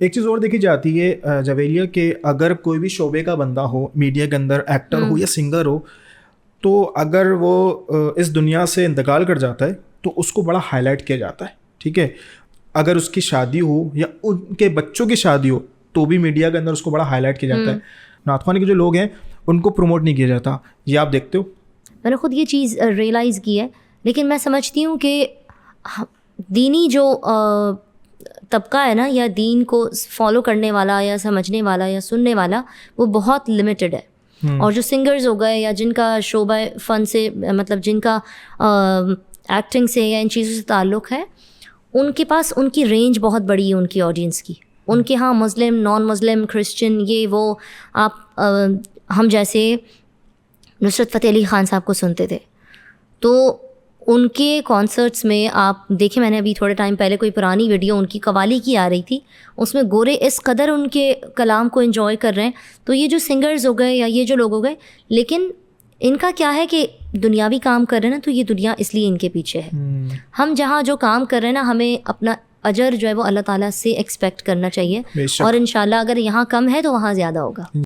एक चीज़ और देखी जाती है जवेलिया के, अगर कोई भी शोबे का बंदा हो, मीडिया के अंदर एक्टर हो या सिंगर हो, तो अगर वो इस दुनिया से इंतकाल कर जाता है तो उसको बड़ा हाईलाइट किया जाता है, ठीक है। अगर उसकी शादी हो या उनके बच्चों की शादी हो तो भी मीडिया के अंदर उसको बड़ा हाईलाइट किया जाता है। नाथखानी के जो लोग हैं उनको प्रमोट नहीं किया जाता, ये आप देखते हो? मैंने खुद ये चीज़ रियलाइज़ की है, लेकिन मैं समझती हूँ कि दीनी जो तबका है ना, या दीन को फॉलो करने वाला या समझने वाला या सुनने वाला, वो बहुत लिमिटेड है। और जो सिंगर्स हो गए या जिनका शोबा फ़न से मतलब जिनका एक्टिंग से या इन चीज़ों से ताल्लुक़ है, उनके पास उनकी रेंज बहुत बड़ी है उनकी ऑडियंस की। उनके यहाँ मुस्लिम, नॉन मुस्लिम, क्रिश्चियन, ये वो, आप हम जैसे नुसरत फ़तेह अली ख़ान साहब को सुनते थे, तो उनके कॉन्सर्ट्स में आप देखें, मैंने अभी थोड़े टाइम पहले कोई पुरानी वीडियो उनकी कवाली की आ रही थी, उसमें गोरे इस कदर उनके कलाम को एंजॉय कर रहे हैं। तो ये जो सिंगर्स हो गए या ये जो लोग हो गए, लेकिन इनका क्या है कि दुनियावी काम कर रहे हैं ना, तो ये दुनिया इसलिए इनके पीछे है। हम जहाँ जो काम कर रहे हैं ना, हमें अपना अजर जो है वो अल्लाह ताला से एक्सपेक्ट करना चाहिए, और इंशाल्लाह अगर यहाँ कम है तो वहाँ ज़्यादा होगा।